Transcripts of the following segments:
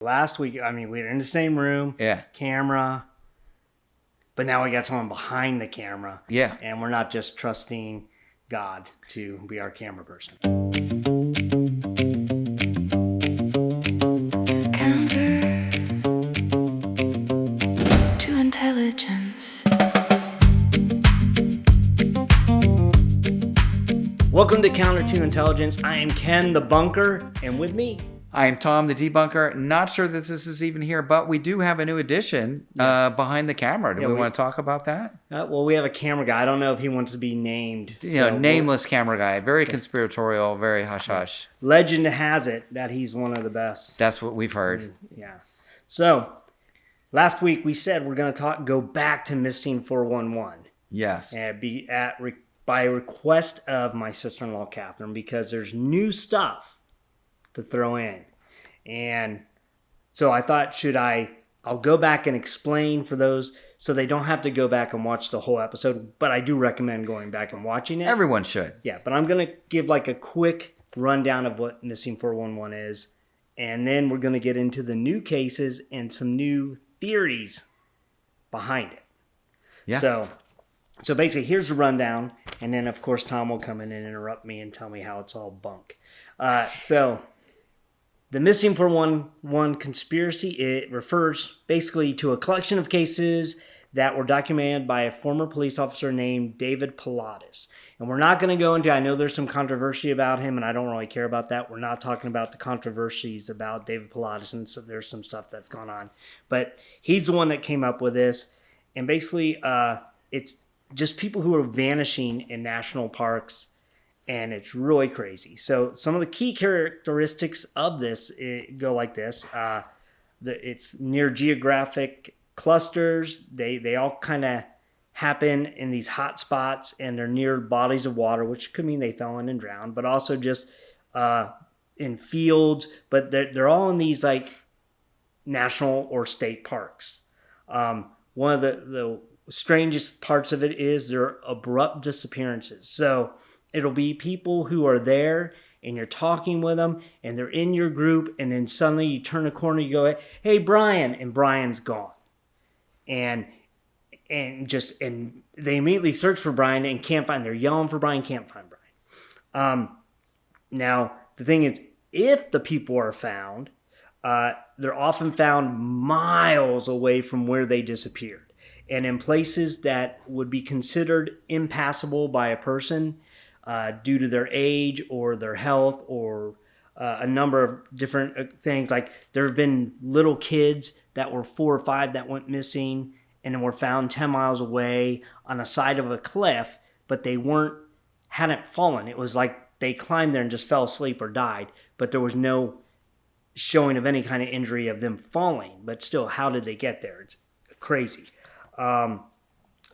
Last week, we were in the same room, camera, but now we got someone behind the camera. Yeah. And we're not just trusting God to be our camera person. Counter to intelligence. Welcome to Counter to Intelligence. I am Ken the Bunker, and with me, I am Tom the Debunker. Not sure that this is even here, but we do have a new addition behind the camera. Do we want to talk about that? Well, we have a camera guy. I don't know if he wants to be named. Nameless camera guy. Very conspiratorial, very hush-hush. Legend has it that he's one of the best. That's what we've heard. Yeah. So, last week we said we're going to go back to Missing 411. Yes. And by request of my sister-in-law, Catherine, because there's new stuff to throw in. And so I thought, I'll go back and explain for those so they don't have to go back and watch the whole episode, but I do recommend going back and watching it. Everyone should. Yeah, but I'm going to give like a quick rundown of what Missing 411 is, and then we're going to get into the new cases and some new theories behind it. Yeah. So basically, here's the rundown, and then, of course, Tom will come in and interrupt me and tell me how it's all bunk. So the Missing 411 conspiracy, it refers basically to a collection of cases that were documented by a former police officer named David Paulides. And we're not going to go into, I know there's some controversy about him, and I don't really care about that. We're not talking about the controversies about David Paulides, and so there's some stuff that's gone on. But he's the one that came up with this. And basically, it's just people who are vanishing in national parks, and it's really crazy. So some of the key characteristics of this go like this. It's near geographic clusters. They all kind of happen in these hotspots, and they're near bodies of water, which could mean they fell in and drowned, but also just in fields. But they're all in these like national or state parks. One of the strangest parts of it is their abrupt disappearances. So it'll be people who are there and you're talking with them and they're in your group, and then suddenly you turn a corner, you go, "Hey, Brian," and Brian's gone. And they immediately search for Brian and can't find. They're yelling for Brian, can't find Brian. Now the thing is, if the people are found, they're often found miles away from where they disappeared, and in places that would be considered impassable by a person due to their age or their health or a number of different things. Like there have been little kids that were 4 or 5 that went missing and then were found 10 miles away on the side of a cliff, but they hadn't fallen. It was like they climbed there and just fell asleep or died, but there was no showing of any kind of injury of them falling. But still, how did they get there? It's crazy.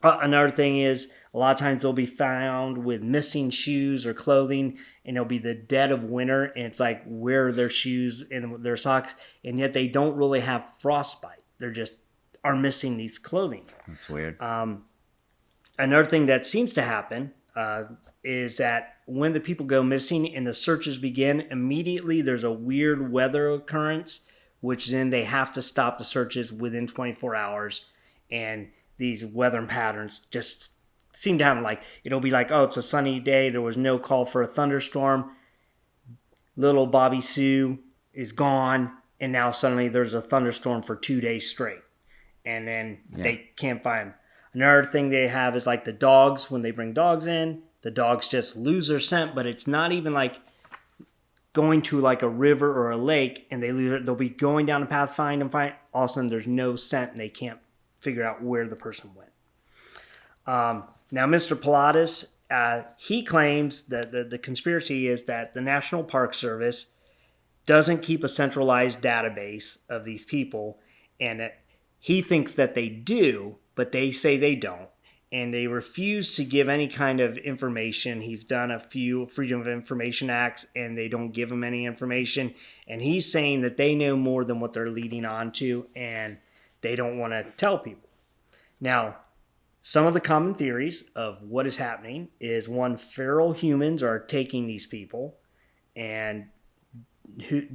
Another thing is, a lot of times they'll be found with missing shoes or clothing, and it'll be the dead of winter, and it's like, where are their shoes and their socks? And yet they don't really have frostbite. They're just are missing these clothing. That's weird. Another thing that seems to happen is that when the people go missing and the searches begin, immediately there's a weird weather occurrence, which then they have to stop the searches within 24 hours. And these weather patterns just seem to happen. Like, it'll be like, oh, it's a sunny day. There was no call for a thunderstorm. Little Bobby Sue is gone. And now suddenly there's a thunderstorm for 2 days straight. And then they can't find them. Another thing they have is like the dogs. When they bring dogs in, the dogs just lose their scent. But it's not even like going to like a river or a lake and they lose it. They'll be going down a path, find. All of a sudden there's no scent and they can't figure out where the person went. Now, Mr. Paulides, he claims that the conspiracy is that the National Park Service doesn't keep a centralized database of these people, and that he thinks that they do, but they say they don't, and they refuse to give any kind of information. He's done a few Freedom of Information Acts, and they don't give him any information, and he's saying that they know more than what they're leading on to, and they don't want to tell people. Now, some of the common theories of what is happening is, one, feral humans are taking these people and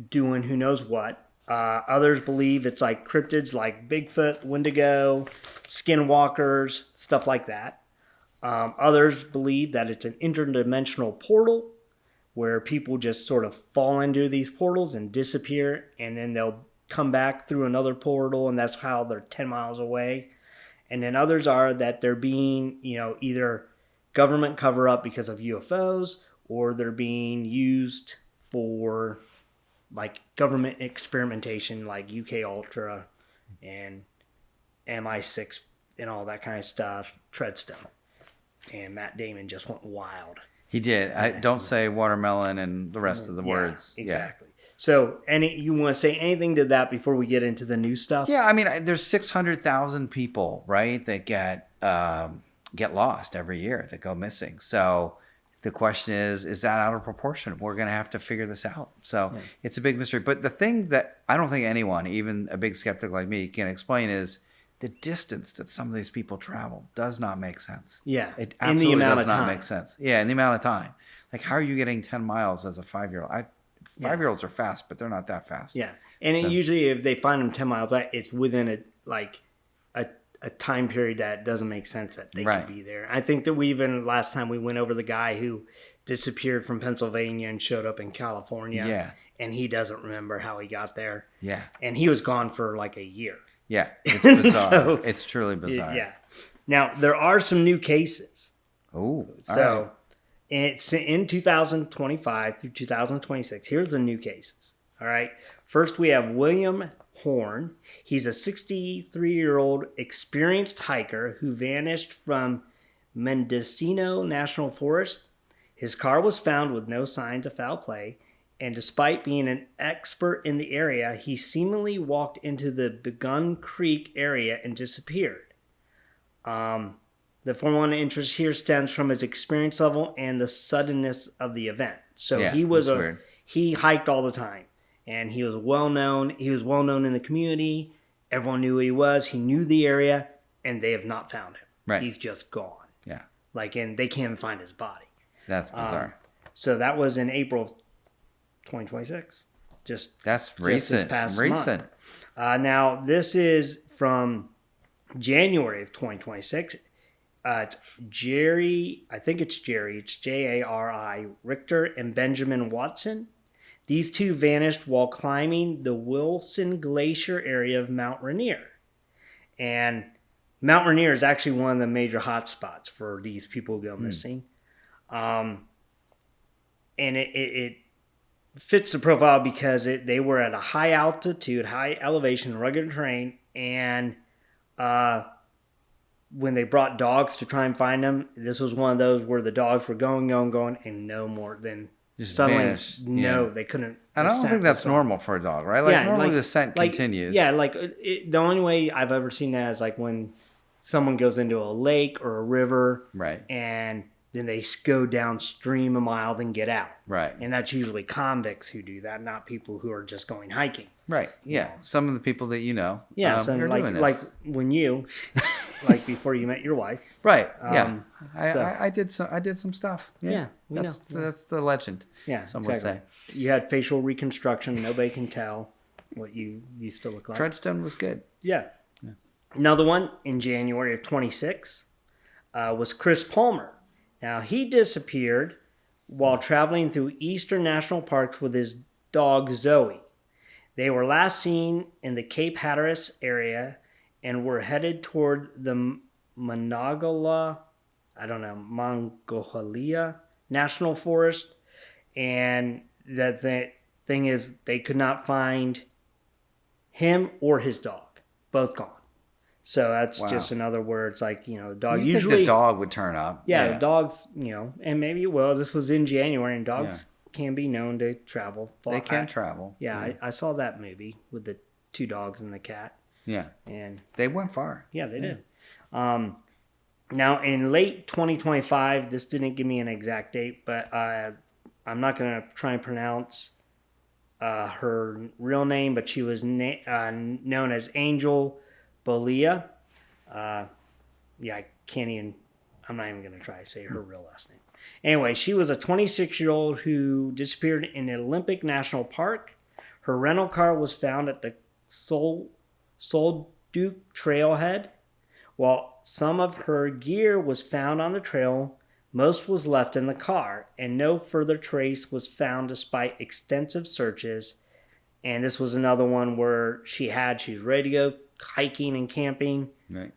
doing who knows what. Others believe it's like cryptids like Bigfoot, Wendigo, skinwalkers, stuff like that. Others believe that it's an interdimensional portal where people just sort of fall into these portals and disappear, and then they'll come back through another portal, and that's how they're 10 miles away. And then others are that they're being, either government cover up because of UFOs, or they're being used for like government experimentation, like UK Ultra and MI6 and all that kind of stuff, Treadstone. And Matt Damon just went wild. He did. Don't say watermelon and the rest of the words. Exactly. Yeah. So, you want to say anything to that before we get into the new stuff? Yeah, I mean, there's 600,000 people, right, that get lost every year, that go missing. So the question is that out of proportion? We're going to have to figure this out. So It's a big mystery. But the thing that I don't think anyone, even a big skeptic like me, can explain is the distance that some of these people travel does not make sense. Yeah, it absolutely does not make sense. Yeah, in the amount of time. Like, how are you getting 10 miles as a 5-year-old? 5-year-olds are fast, but they're not that fast. Yeah, and usually if they find them 10 miles back, it's within a time period that doesn't make sense that they could be there. I think that last time we went over the guy who disappeared from Pennsylvania and showed up in California. Yeah. And he doesn't remember how he got there. Yeah. And he was gone for like a year. Yeah, it's bizarre. It's truly bizarre. Yeah. Now, there are some new cases. Oh, so it's in 2025 through 2026. Here's the new cases. All right. First, we have William Horn. He's a 63-year-old experienced hiker who vanished from Mendocino National Forest. His car was found with no signs of foul play, and despite being an expert in the area, he seemingly walked into the Begun Creek area and disappeared. The foremost interest here stems from his experience level and the suddenness of the event. So he hiked all the time. And he was well known. He was well known in the community. Everyone knew who he was. He knew the area, and they have not found him. Right. He's just gone. Yeah. And they can't even find his body. That's bizarre. So that was in April of 2026. That's recent. This past month. Now this is from January of 2026. It's Jerry. I think it's Jerry. It's Jari Richter and Benjamin Watson. These two vanished while climbing the Wilson Glacier area of Mount Rainier. And Mount Rainier is actually one of the major hotspots for these people who go missing. And it fits the profile because they were at a high altitude, high elevation, rugged terrain. And when they brought dogs to try and find them, this was one of those where the dogs were going, and no more than... Just suddenly, vanished. they couldn't. And I don't think that's normal for a dog, right? Like normally the scent continues. Yeah, the only way I've ever seen that is like when someone goes into a lake or a river, right? And then they go downstream a mile, then get out, right? And that's usually convicts who do that, not people who are just going hiking, right? Yeah, some of the people that so like when you. Like before you met your wife, right? Yeah, I did some stuff. Yeah, that's the legend. Yeah, some would say you had facial reconstruction. Nobody can tell what you used to look like. Treadstone was good. Yeah. Another one in January of 26 was Chris Palmer. Now he disappeared while traveling through Eastern National Parks with his dog Zoe. They were last seen in the Cape Hatteras area and were headed toward the Monongahela National Forest. And the thing is, they could not find him or his dog. Both gone. So that's just another word. It's like, the dog you usually... think the dog would turn up. Yeah, the dogs, and maybe it will. This was in January, and dogs can be known to travel. They can travel. Yeah, I saw that movie with the 2 dogs and the cat. Yeah. And they went far. Yeah, they did. Now, in late 2025, this didn't give me an exact date, but I'm not going to try and pronounce her real name, but she was known as Angel Bolia. I can't even, I'm not even going to try to say her real last name. Anyway, she was a 26-year-old who disappeared in Olympic National Park. Her rental car was found at the Sol Duke trailhead, while some of her gear was found on the trail. Most was left in the car, and no further trace was found despite extensive searches. And this was another one where she's ready to go hiking and camping. Right.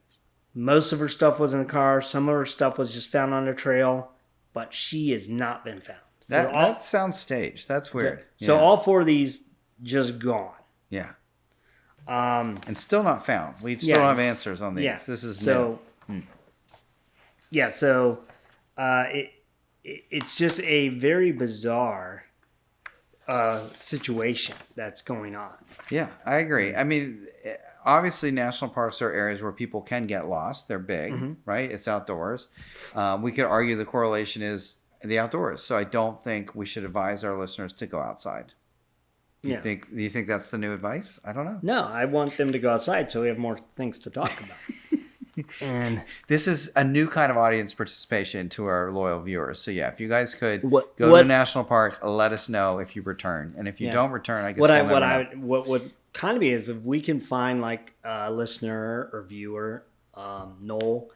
Most of her stuff was in the car. Some of her stuff was just found on the trail, but she has not been found. That sounds staged. That's weird. So all 4 of these just gone. Yeah. And still not found. We still don't have answers on these. Yeah. This is so. new. Yeah. So, it's just a very bizarre situation that's going on. Yeah, I agree. I mean, obviously, national parks are areas where people can get lost. They're big, right? It's outdoors. We could argue the correlation is the outdoors. So I don't think we should advise our listeners to go outside. Do you think that's the new advice? I don't know. No, I want them to go outside so we have more things to talk about. And this is a new kind of audience participation to our loyal viewers. So yeah, if you guys could go to a national park, let us know if you return. And if you don't return, I guess what would kind of be is if we can find like a listener or viewer, Noel,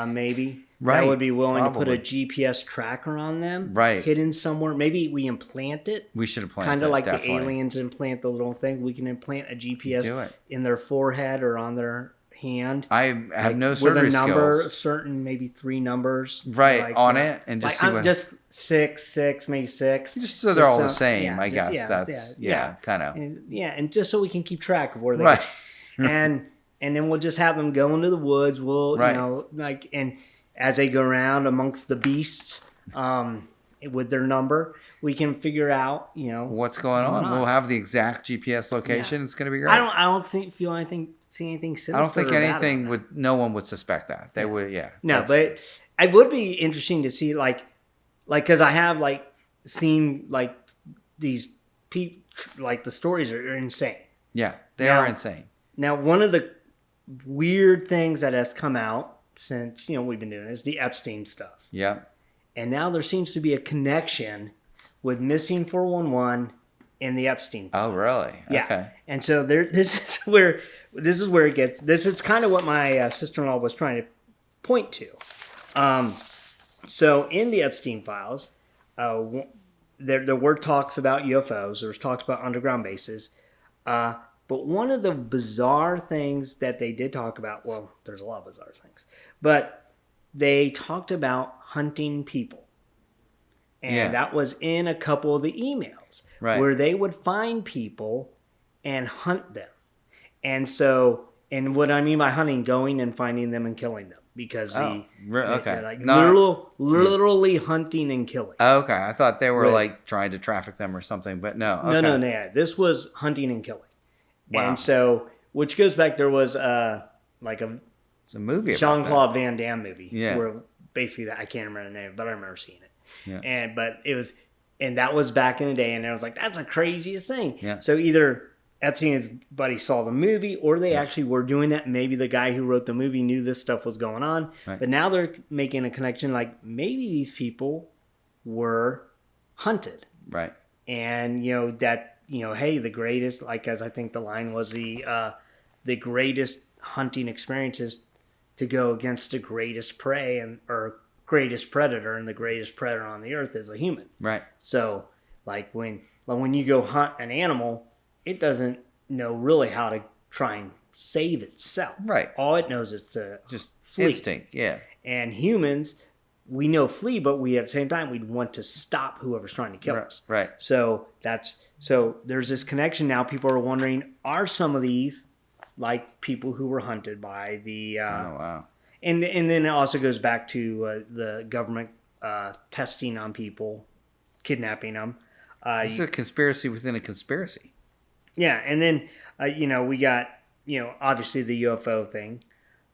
maybe. Right. That would be willing to put a GPS tracker on them. Right. Hidden somewhere. Maybe we implant it. We should implant it. Kind of like definitely. the aliens implant the little thing. We can implant a GPS in their forehead or on their hand. I have no survey with a number, skills. Certain maybe 3 numbers. Right. Like, on it and just see what... just 6, maybe 6. Just so they're all the same, I guess. That's kind of. And just so we can keep track of where they right. go. And then we'll just have them go into the woods. We'll, and as they go around amongst the beasts, with their number, we can figure out, what's going on. We'll have the exact GPS location. Yeah. It's going to be great. I don't see anything sinister. I don't think no one would suspect that. They would, No, but it would be interesting to see, because I have seen these people, the stories are insane. Yeah, they are insane. Now, one of the weird things that has come out since we've been doing is the Epstein stuff. Yeah. And now there seems to be a connection with Missing 411 and the Epstein files. Oh, really? Yeah. Okay. And so this is where it gets. This is kind of what my sister-in-law was trying to point to. So in the Epstein files, there were talks about UFOs. There was talks about underground bases. But one of the bizarre things that they did talk about, well, there's a lot of bizarre things, but they talked about hunting people. And that was in a couple of the emails where they would find people and hunt them. And so, and what I mean by hunting, going and finding them and killing them. Because literally hunting and killing. Okay, I thought they were trying to traffic them or something, but no. Okay. No. This was hunting and killing. Wow. And so, which goes back, there was it's a movie, Jean-Claude Van Damme movie, where basically I can't remember the name, but I remember seeing it. Yeah. And that was back in the day, and I was like, that's the craziest thing. Yeah. So either Epstein and his buddy saw the movie, or they actually were doing that. Maybe the guy who wrote the movie knew this stuff was going on, but now they're making a connection. Like maybe these people were hunted, right? And hey, the greatest, as I think the line was, the greatest hunting experiences to go against the greatest prey or greatest predator, and the greatest predator on the earth is a human. Right. So, when you go hunt an animal, it doesn't know really how to try and save itself. Right. All it knows is to just flee. Instinct. Yeah. And humans, we know flee, but we at the same time we'd want to stop whoever's trying to kill us. Right. So there's this connection now. People are wondering, are some of these people who were hunted by the? Oh wow. And then it also goes back to the government testing on people, kidnapping them. This is a conspiracy within a conspiracy. Yeah, and then we got obviously the UFO thing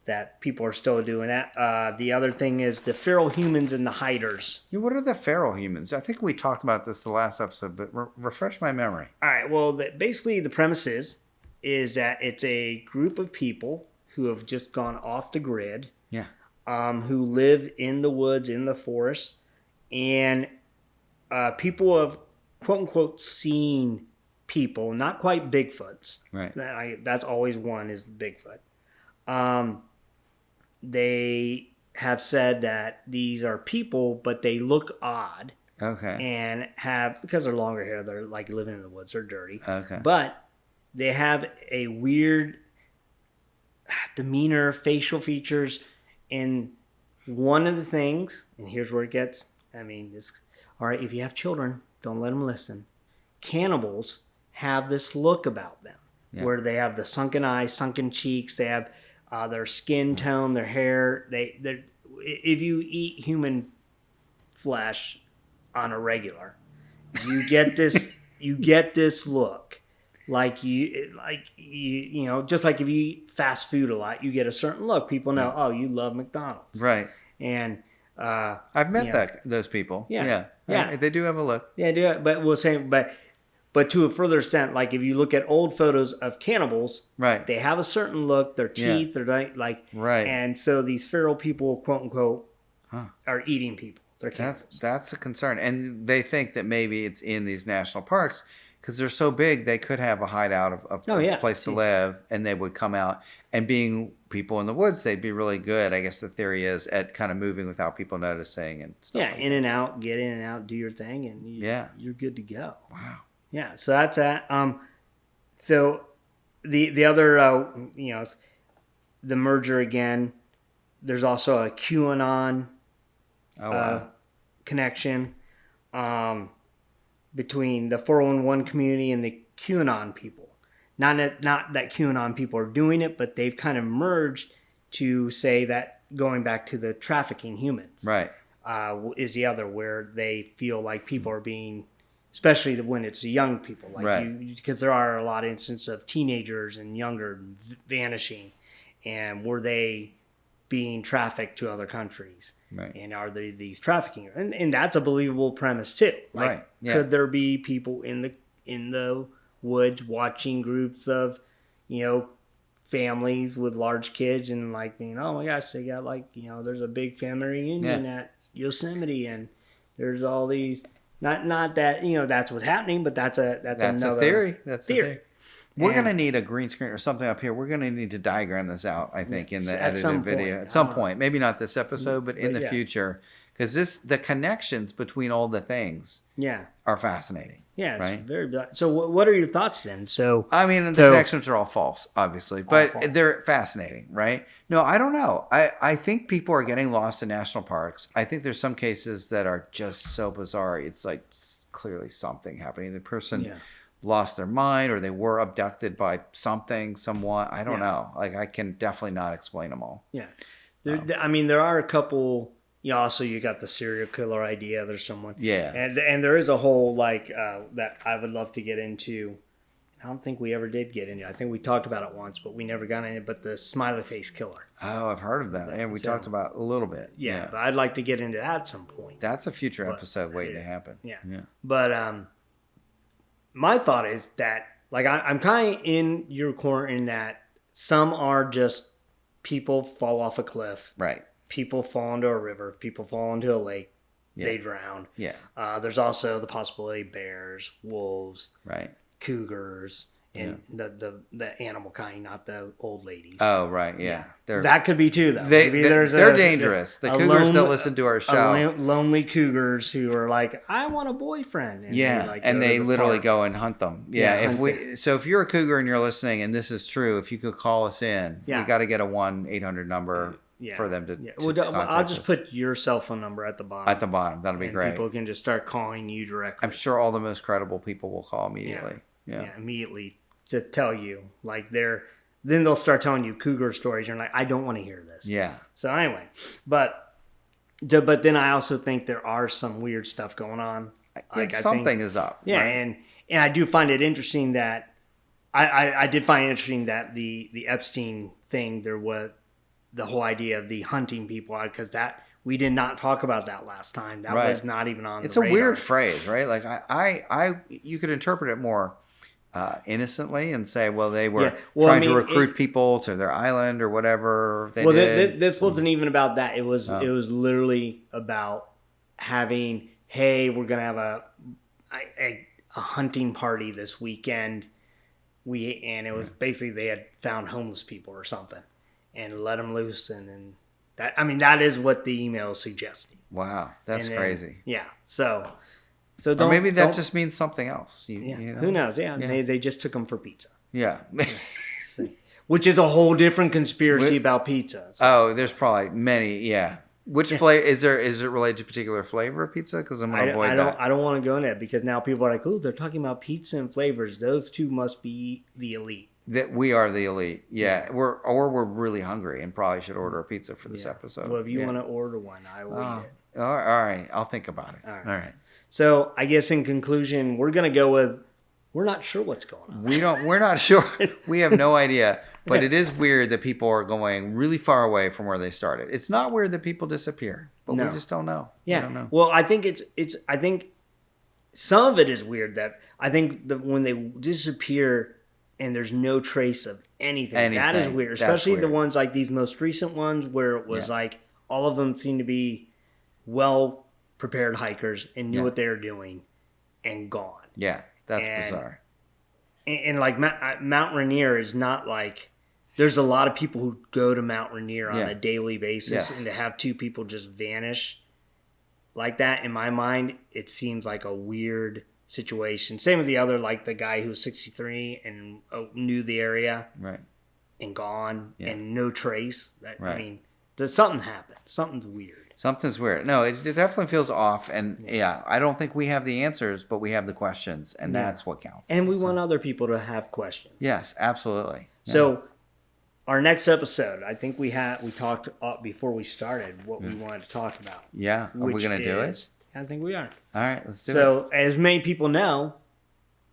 that people are still doing that. The other thing is the feral humans and the hiders. Yeah, what are the feral humans? I think we talked about this the last episode, but refresh my memory. All right. Well, basically the premise is that it's a group of people who have just gone off the grid. Yeah. Who live in the woods, in the forest, and people have quote unquote seen people, not quite Bigfoots. Right. That's always one is Bigfoot. They have said that these are people, but they look odd. Okay. And have, because they're longer hair, they're like living in the woods, they're dirty. Okay. But they have a weird demeanor, facial features. And one of the things, and here's where it gets, all right, if you have children, don't let them listen. Cannibals have this look about them where they have the sunken eyes, sunken cheeks, they have their skin tone, their hair. If you eat human flesh on a regular, you get this look like you just like if you eat fast food a lot, you get a certain look. People know, oh, you love McDonald's, right? And I've met those people. Yeah. They do have a look. Yeah, do it. But we'll say, but to a further extent, like if you look at old photos of cannibals, right, they have a certain look. Their teeth, they're like, right, and so these feral people, quote unquote, are eating people. That's a concern, and they think that maybe it's in these national parks because they're so big. They could have a hideout of a place to live, and they would come out. And being people in the woods, they'd be really good. I guess the theory is at kind of moving without people noticing and stuff. Yeah, like in and out, get in and out, do your thing, and you're good to go. Wow. Yeah, so that's that. So the other, the merger again. There's also a QAnon. Connection between the 411 community and the QAnon people. Not that QAnon people are doing it, but they've kind of merged to say that going back to the trafficking humans, right, is the other where they feel like people are being, especially when it's young people, like right, because there are a lot of instances of teenagers and younger vanishing, and were they being trafficked to other countries, right, and are they these trafficking, and that's a believable premise too. Like, right, could there be people in the woods watching groups of, families with large kids and like being, oh my gosh, they got there's a big family reunion at Yosemite and there's all these, not that that's what's happening, but that's another theory. That's theory. a theory. We're going to need a green screen or something up here. We're going to need to diagram this out, I think, in the edited video. At some point. Maybe not this episode, but in the future. Because the connections between all the things are fascinating. Yeah, it's right? very. So what are your thoughts then? So the connections are all false, obviously. But they're fascinating, right? No, I don't know. I think people are getting lost in national parks. I think there's some cases that are just so bizarre. It's like clearly something happening. The person lost their mind or they were abducted by someone. I don't know. Like, I can definitely not explain them all. Yeah. There are a couple. Also, you got the serial killer idea. There's someone. Yeah. And there is a whole, that I would love to get into. I don't think we ever did get into it. I think we talked about it once, but we never got into it. But the smiley face killer. Oh, I've heard of that. And we talked about it a little bit. Yeah, but I'd like to get into that at some point. That's a future episode waiting to happen. Yeah. But my thought is that, I'm kind of in your corner in that some are just people fall off a cliff. Right. People fall into a river. People fall into a lake. Yeah. They drown. Yeah. There's also the possibility of bears, wolves, right, cougars, and the animal kind, not the old ladies. Oh, right, yeah. That could be too, though. They're dangerous. The cougars that listen to our show. Lonely cougars who are like, I want a boyfriend. And they literally go and hunt them. Yeah. If you're a cougar and you're listening and this is true, if you could call us in, we got to get a 1-800 number. For them to I'll just put your cell phone number at the bottom. At the bottom. That'll be great. People can just start calling you directly. I'm sure all the most credible people will call immediately. Yeah, immediately to tell you. Then they'll start telling you cougar stories. You're like, I don't want to hear this. Yeah. So anyway, but then I also think there are some weird stuff going on. Something is up. Yeah, right? and I do find it interesting that I did find it interesting that the Epstein thing, there was the whole idea of the hunting people, because that we did not talk about that last time. That was not even on. It's a weird phrase, right? Like you could interpret it more innocently and say, well, they were trying to recruit people to their island or whatever. This wasn't even about that. It was literally about having, hey, we're gonna have a hunting party this weekend. And it was basically they had found homeless people or something and let them loose. And then that is what the email is suggesting. Wow, that's crazy. Yeah. So or maybe that just means something else. You know? Who knows? Yeah. They just took them for pizza. Yeah. Which is a whole different conspiracy about pizza. So. Oh, there's probably many. Yeah. Which flavor is it related to a particular flavor of pizza? Because I'm going to avoid that. I don't want to go into it because now people are like, oh, they're talking about pizza and flavors. Those two must be the elite. That we are the elite. Yeah. We're really hungry and probably should order a pizza for this episode. Well, if you want to order one, I will eat it. All right. I'll think about it. All right. So I guess in conclusion, we're going to go with, we're not sure what's going on. We're not sure. We have no idea. But it is weird that people are going really far away from where they started. It's not weird that people disappear, but we just don't know. Yeah. We don't know. Well, I think I think some of it is weird that I think that when they disappear and there's no trace of anything. That is weird. Especially the ones like these most recent ones where it was like all of them seem to be well prepared hikers and knew what they were doing and gone. Yeah, that's bizarre. And like Mount Rainier is not like, there's a lot of people who go to Mount Rainier on a daily basis, and to have two people just vanish like that, in my mind, it seems like a weird situation. Same with the other, like the guy who was 63 and knew the area, and gone, and no trace. I mean, there's something happened. Something's weird. Something's weird. No, it definitely feels off, and I don't think we have the answers, but we have the questions, and that's what counts. And we want other people to have questions. Yes, absolutely. Yeah. So, our next episode, I think we talked before we started what we wanted to talk about. Yeah, are we going to do it? I think we are. All right, let's do it. So, as many people know,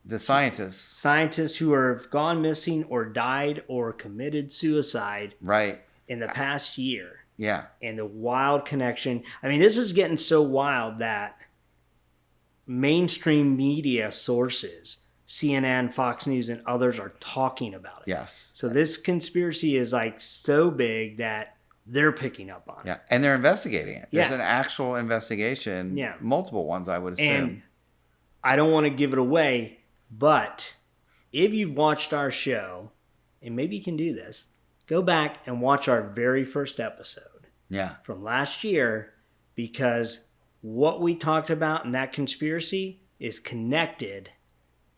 the scientists who have gone missing or died or committed suicide in the past year. Yeah. And the wild connection. I mean, this is getting so wild that mainstream media sources, CNN, Fox News, and others are talking about it. Yes. So this conspiracy is like so big that they're picking up on it. Yeah. And they're investigating it. There's an actual investigation. Yeah. Multiple ones, I would assume. And I don't want to give it away, but if you've watched our show, and maybe you can do this, go back and watch our very first episode from last year, because what we talked about in that conspiracy is connected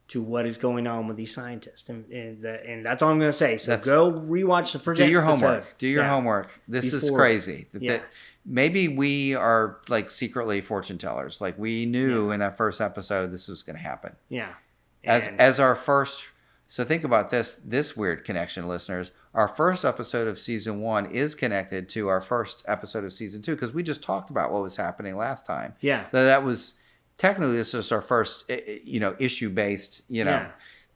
to what is going on with these scientists. And that's all I'm going to say. So go rewatch the first episode. Do your homework. Do your homework. This is crazy. Maybe we are like secretly fortune tellers. Like we knew in that first episode this was going to happen. Yeah. As our first... So think about this weird connection, listeners. Our first episode of season 1 is connected to our first episode of season 2 because we just talked about what was happening last time. Yeah. So that was technically this is our first issue-based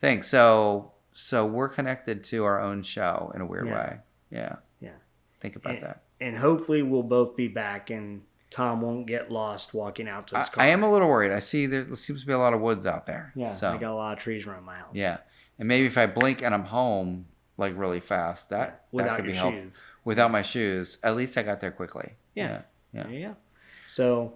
thing. So we're connected to our own show in a weird way. Yeah. Yeah. Think about that. And hopefully we'll both be back and Tom won't get lost walking out to his car. I am a little worried. I see there seems to be a lot of woods out there. Yeah. So. I got a lot of trees around my house. Yeah. And maybe if I blink and I'm home like really fast, that could be helpful. Without my shoes. At least I got there quickly. Yeah. There you go. So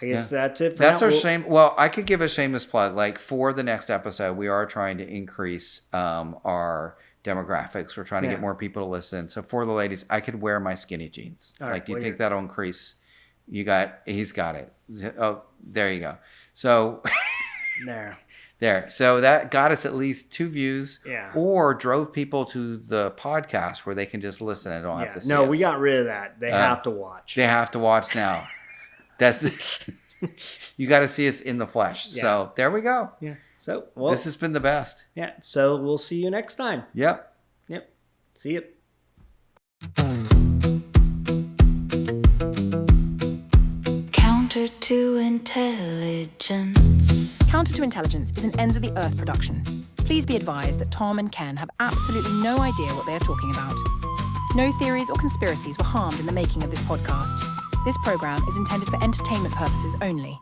I guess that's it for That's our shame. Well, I could give a shameless plug. Like for the next episode, we are trying to increase our demographics. We're trying to get more people to listen. So for the ladies, I could wear my skinny jeans. Do you think that'll increase? He's got it. Oh, there you go. So there. So that got us at least 2 views. Yeah. Or drove people to the podcast where they can just listen and don't have to see us. We got rid of that. They have to watch. They have to watch now. You got to see us in the flesh. Yeah. So there we go. Yeah. So this has been the best. Yeah. So we'll see you next time. Yep. See you. Counter to Intelligence. Counter to Intelligence is an Ends of the Earth production. Please be advised that Tom and Ken have absolutely no idea what they are talking about. No theories or conspiracies were harmed in the making of this podcast. This program is intended for entertainment purposes only.